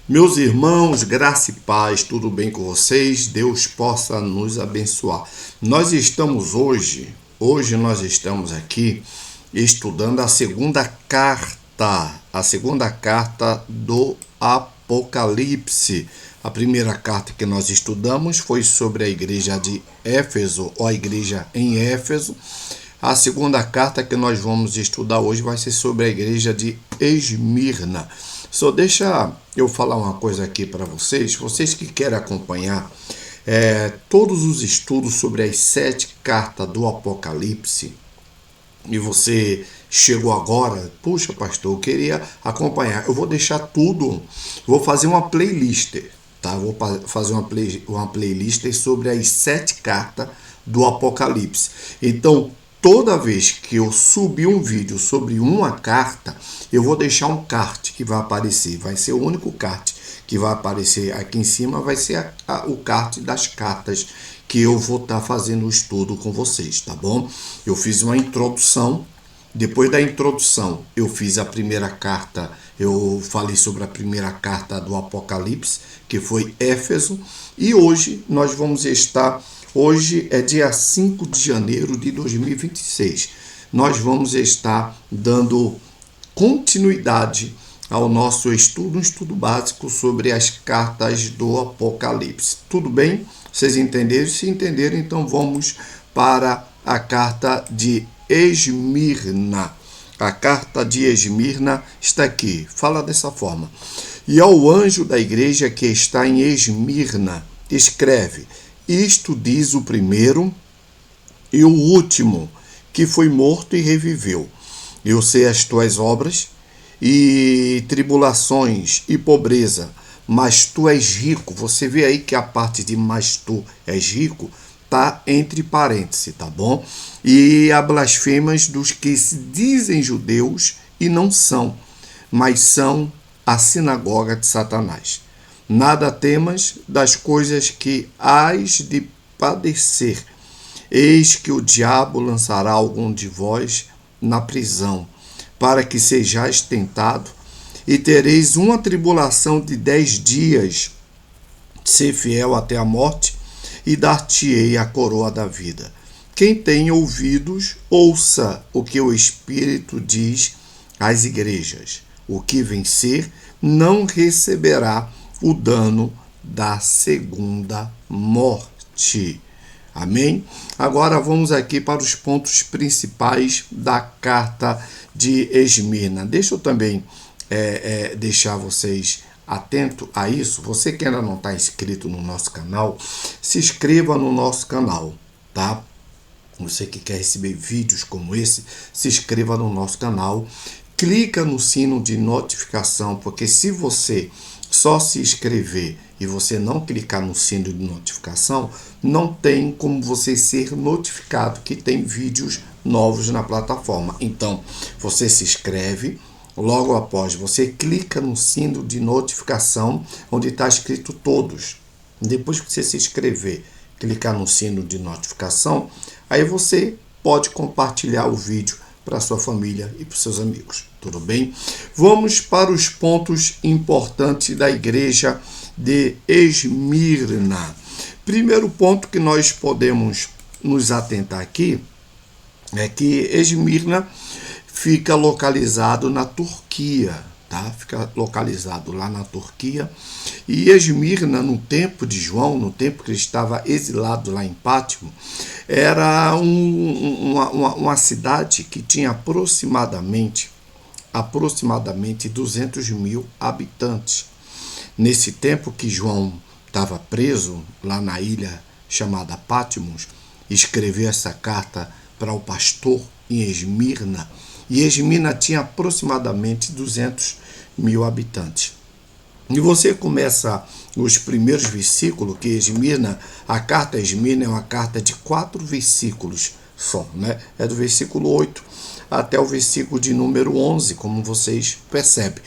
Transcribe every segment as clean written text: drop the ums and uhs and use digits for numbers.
Meus irmãos, graça e paz, tudo bem com vocês? Deus possa nos abençoar. Hoje nós estamos aqui estudando a segunda carta do Apocalipse. A primeira carta que nós estudamos foi sobre a igreja de Éfeso, ou a igreja em Éfeso. A segunda carta que nós vamos estudar hoje vai ser sobre a igreja de Esmirna. Só deixa eu falar uma coisa aqui para vocês que querem acompanhar todos os estudos sobre as 7 cartas do Apocalipse, e você chegou agora, puxa pastor, eu queria acompanhar, eu vou deixar tudo, vou fazer uma playlist, tá? Vou fazer uma playlist sobre as 7 cartas do Apocalipse. Então, toda vez que eu subir um vídeo sobre uma carta, eu vou deixar um card que vai aparecer. Vai ser o único card que vai aparecer aqui em cima, vai ser o card das cartas que eu vou estar fazendo o estudo com vocês, tá bom? Eu fiz uma introdução. Depois da introdução, eu fiz a primeira carta, eu falei sobre a primeira carta do Apocalipse, que foi Éfeso, e hoje nós vamos estar. Hoje é dia 5 de janeiro de 2026. Nós vamos estar dando continuidade ao nosso estudo, um estudo básico sobre as cartas do Apocalipse. Tudo bem? Vocês entenderam? Se entenderam, então vamos para a carta de Esmirna. A carta de Esmirna está aqui. Fala dessa forma. E ao anjo da igreja que está em Esmirna, escreve: isto diz o primeiro e o último, que foi morto e reviveu. Eu sei as tuas obras, e tribulações e pobreza, mas tu és rico. Você vê aí que a parte de mas tu és rico tá entre parênteses, tá bom? E a blasfemas dos que se dizem judeus e não são, mas são a sinagoga de Satanás. Nada temas das coisas que hás de padecer. Eis que o diabo lançará algum de vós na prisão, para que sejais tentado, e tereis uma tribulação de 10 dias. Ser fiel até a morte, e dar-te-ei a coroa da vida. Quem tem ouvidos, ouça o que o Espírito diz às igrejas. O que vencer não receberá o dano da segunda morte. Amém? Agora vamos aqui para os pontos principais da carta de Esmirna. Deixa eu também deixar vocês atentos a isso. Você que ainda não está inscrito no nosso canal, se inscreva no nosso canal, tá? Você que quer receber vídeos como esse, se inscreva no nosso canal. Clica no sino de notificação, porque se você só se inscrever e você não clicar no sino de notificação, não tem como você ser notificado que tem vídeos novos na plataforma. Então, você se inscreve, logo após você clica no sino de notificação, onde está escrito todos. Depois que você se inscrever, clicar no sino de notificação, aí você pode compartilhar o vídeo para sua família e para seus amigos, tudo bem? Vamos para os pontos importantes da igreja de Esmirna. Primeiro ponto que nós podemos nos atentar aqui é que Esmirna fica localizado na Turquia, tá? Fica localizado lá na Turquia. E Esmirna, no tempo de João, no tempo que ele estava exilado lá em Pátimo, era uma cidade que tinha aproximadamente 200 mil habitantes. Nesse tempo que João estava preso lá na ilha chamada Patmos, escreveu essa carta para o pastor em Esmirna, e Esmirna tinha aproximadamente 200 mil habitantes. E você começa os primeiros versículos, que Esmirna, a carta Esmirna é uma carta de 4 versículos só, né? É do versículo 8 até o versículo de número 11, como vocês percebem.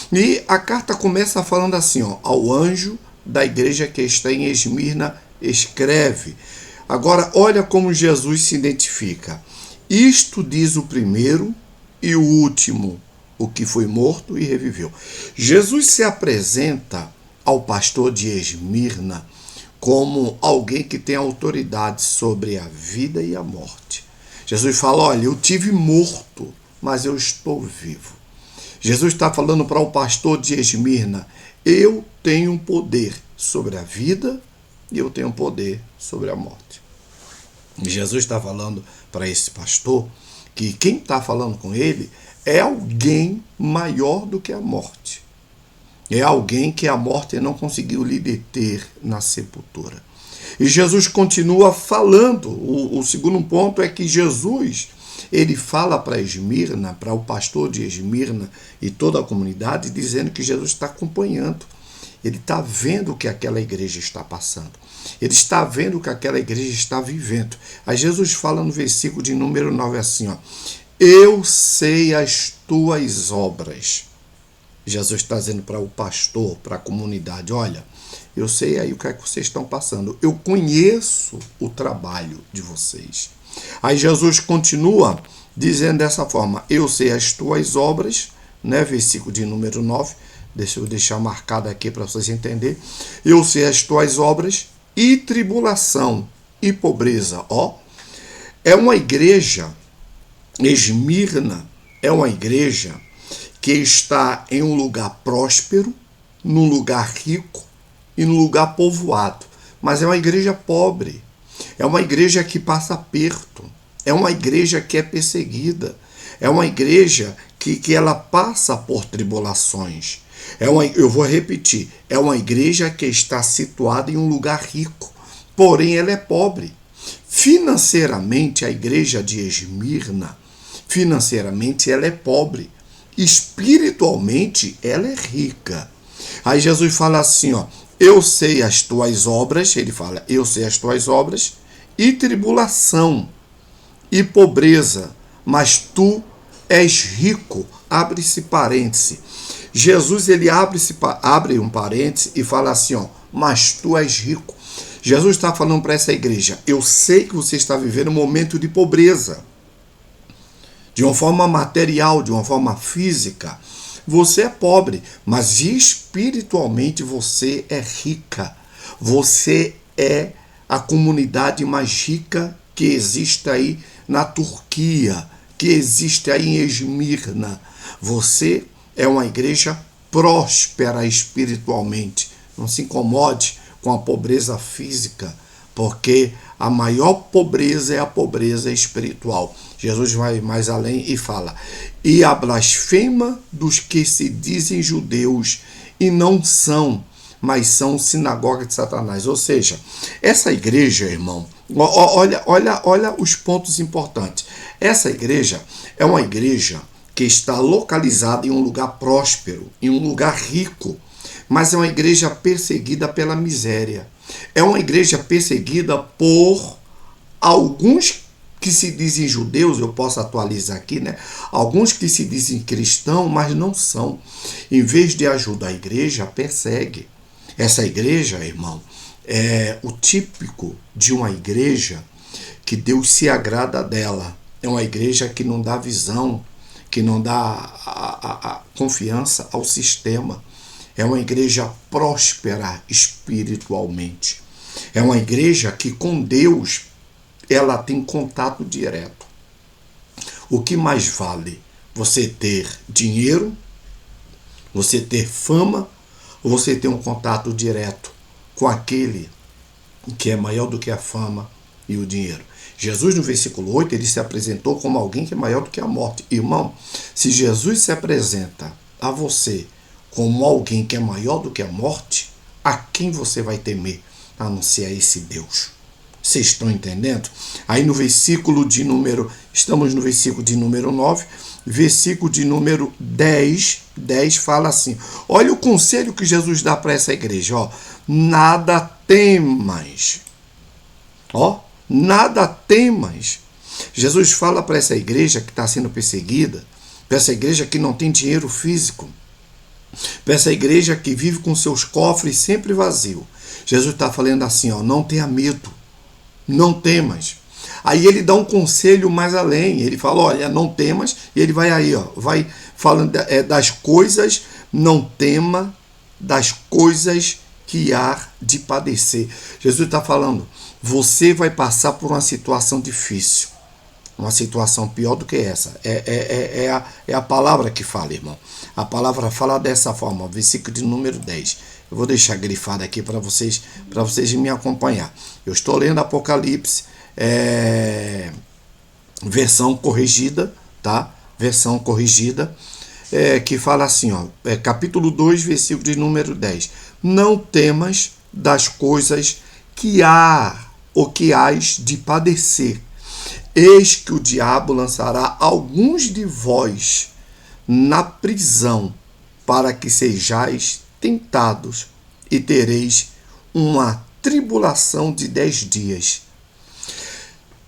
E a carta começa falando assim, ó: ao anjo da igreja que está em Esmirna, escreve. Agora, olha como Jesus se identifica. Isto diz o primeiro e o último, o que foi morto e reviveu. Jesus se apresenta ao pastor de Esmirna como alguém que tem autoridade sobre a vida e a morte. Jesus fala, olha, eu tive morto, mas eu estou vivo. Jesus está falando para o pastor de Esmirna, eu tenho poder sobre a vida e eu tenho poder sobre a morte. Jesus está falando para esse pastor que quem está falando com ele é alguém maior do que a morte. É alguém que a morte não conseguiu lhe deter na sepultura. E Jesus continua falando. O segundo ponto é que Jesus, ele fala para Esmirna, para o pastor de Esmirna e toda a comunidade, dizendo que Jesus está acompanhando. Ele está vendo o que aquela igreja está passando. Ele está vendo o que aquela igreja está vivendo. Aí Jesus fala no versículo de número 9 assim, ó, eu sei as tuas obras. Jesus está dizendo para o pastor, para a comunidade, olha, eu sei aí o que é que vocês estão passando. Eu conheço o trabalho de vocês. Aí Jesus continua dizendo dessa forma, eu sei as tuas obras, né? Versículo de número 9, deixa eu deixar marcado aqui para vocês entenderem. Eu sei as tuas obras e tribulação e pobreza. Ó, é uma igreja, Esmirna é uma igreja que está em um lugar próspero, num lugar rico e num lugar povoado. Mas é uma igreja pobre. É uma igreja que passa aperto. É uma igreja que é perseguida. É uma igreja que ela passa por tribulações. Eu vou repetir. É uma igreja que está situada em um lugar rico. Porém, ela é pobre. Financeiramente, a igreja de Esmirna, financeiramente, ela é pobre. Espiritualmente, ela é rica. Aí Jesus fala assim, ó, eu sei as tuas obras, ele fala, eu sei as tuas obras, e tribulação, e pobreza, mas tu és rico. Abre-se parêntese. Jesus, ele abre um parêntese e fala assim, ó, mas tu és rico. Jesus está falando para essa igreja, eu sei que você está vivendo um momento de pobreza, de uma forma material, de uma forma física, você é pobre, mas espiritualmente você é rica. Você é a comunidade mais rica que existe aí na Turquia, que existe aí em Esmirna. Você é uma igreja próspera espiritualmente. Não se incomode com a pobreza física, porque a maior pobreza é a pobreza espiritual. Jesus vai mais além e fala, e a blasfema dos que se dizem judeus e não são, mas são sinagoga de Satanás. Ou seja, essa igreja, irmão, olha os pontos importantes. Essa igreja é uma igreja que está localizada em um lugar próspero, em um lugar rico, mas é uma igreja perseguida pela miséria. É uma igreja perseguida por alguns que se dizem judeus, eu posso atualizar aqui, né? Alguns que se dizem cristãos, mas não são. Em vez de ajudar a igreja, persegue. Essa igreja, irmão, é o típico de uma igreja que Deus se agrada dela. É uma igreja que não dá visão, que não dá a confiança ao sistema. É uma igreja próspera espiritualmente. É uma igreja que com Deus ela tem contato direto. O que mais vale? Você ter dinheiro, você ter fama, ou você ter um contato direto com aquele que é maior do que a fama e o dinheiro? Jesus, no versículo 8, ele se apresentou como alguém que é maior do que a morte. Irmão, se Jesus se apresenta a você como alguém que é maior do que a morte, a quem você vai temer, a não ser a esse Deus? Vocês estão entendendo? Aí no versículo de número, estamos no versículo de número 9, versículo de número 10 fala assim, olha o conselho que Jesus dá para essa igreja, ó, nada temas, ó, nada temas. Jesus fala para essa igreja que está sendo perseguida, para essa igreja que não tem dinheiro físico, para essa igreja que vive com seus cofres sempre vazios. Jesus está falando assim, ó, não tenha medo, não temas. Aí ele dá um conselho mais além, ele fala, olha, não temas, e ele vai aí, ó, falando das coisas, não tema das coisas que há de padecer. Jesus está falando, você vai passar por uma situação difícil, uma situação pior do que essa. É a palavra que fala, irmão. A palavra fala dessa forma, versículo de número 10. Eu vou deixar grifado aqui para vocês me acompanhar. Eu estou lendo Apocalipse, versão corrigida, tá? Versão corrigida, que fala assim, ó, capítulo 2, versículo de número 10. Não temas das coisas que há ou que hás de padecer. Eis que o diabo lançará alguns de vós na prisão, para que sejais tentados, e tereis uma tribulação de 10 dias.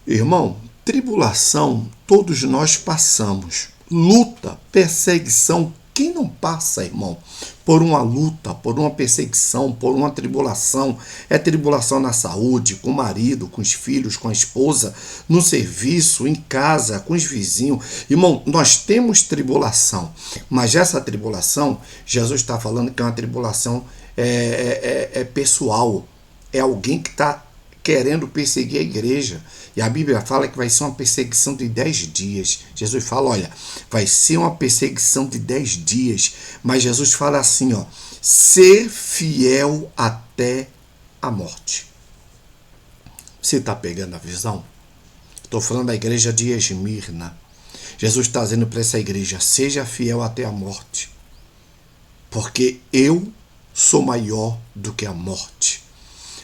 Irmão, tribulação todos nós passamos. Luta, perseguição, quem não passa, irmão, por uma luta, por uma perseguição, por uma tribulação? É tribulação na saúde, com o marido, com os filhos, com a esposa, no serviço, em casa, com os vizinhos. Irmão, nós temos tribulação, mas essa tribulação, Jesus está falando que é uma tribulação pessoal. É alguém que está querendo perseguir a igreja. E a Bíblia fala que vai ser uma perseguição de 10 dias. Jesus fala, olha, vai ser uma perseguição de 10 dias. Mas Jesus fala assim, ó, ser fiel até a morte. Você está pegando a visão? Estou falando da igreja de Esmirna. Jesus está dizendo para essa igreja, seja fiel até a morte. Porque eu sou maior do que a morte.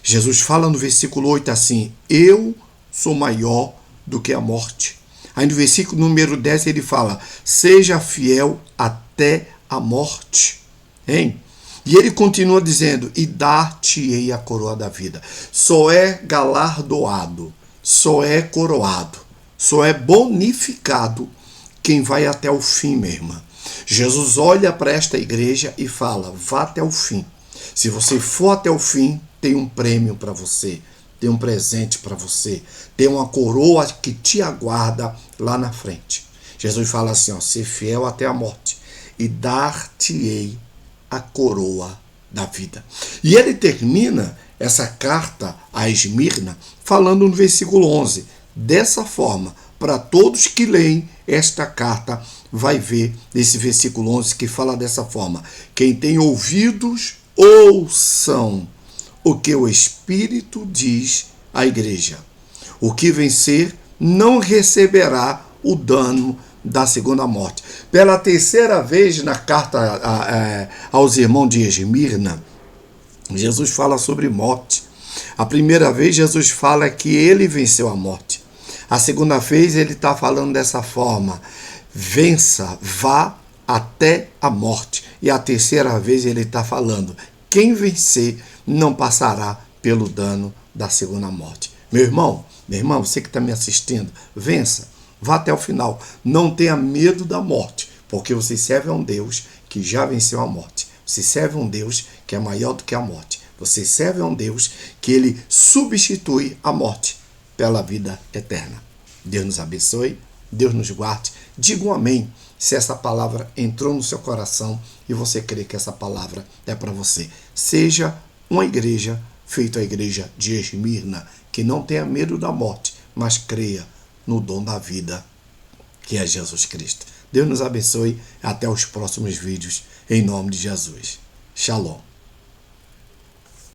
Jesus fala no versículo 8 assim, eu sou maior do que a morte. Aí no versículo número 10 ele fala, seja fiel até a morte. Hein? E ele continua dizendo, e dar-te-ei a coroa da vida. Só é galardoado, só é coroado, só é bonificado quem vai até o fim, minha irmã. Jesus olha para esta igreja e fala, vá até o fim. Se você for até o fim, tem um prêmio para você, tem um presente para você, tem uma coroa que te aguarda lá na frente. Jesus fala assim, ó, ser fiel até a morte e dar-te-ei a coroa da vida. E ele termina essa carta a Esmirna falando no versículo 11, dessa forma, para todos que leem esta carta, vai ver nesse versículo 11 que fala dessa forma, quem tem ouvidos, ouçam o que o Espírito diz à igreja. O que vencer não receberá o dano da segunda morte. Pela terceira vez na carta aos irmãos de Esmirna, Jesus fala sobre morte. A primeira vez Jesus fala que ele venceu a morte. A segunda vez ele está falando dessa forma, vença, vá até a morte. E a terceira vez ele está falando, quem vencer não passará pelo dano da segunda morte. Meu irmão, você que está me assistindo, vença, vá até o final. Não tenha medo da morte, porque você serve a um Deus que já venceu a morte. Você serve a um Deus que é maior do que a morte. Você serve a um Deus que ele substitui a morte pela vida eterna. Deus nos abençoe, Deus nos guarde. Diga um amém se essa palavra entrou no seu coração e você crê que essa palavra é para você. Seja uma igreja feita a igreja de Esmirna, que não tenha medo da morte, mas creia no dom da vida, que é Jesus Cristo. Deus nos abençoe. Até os próximos vídeos, em nome de Jesus. Shalom.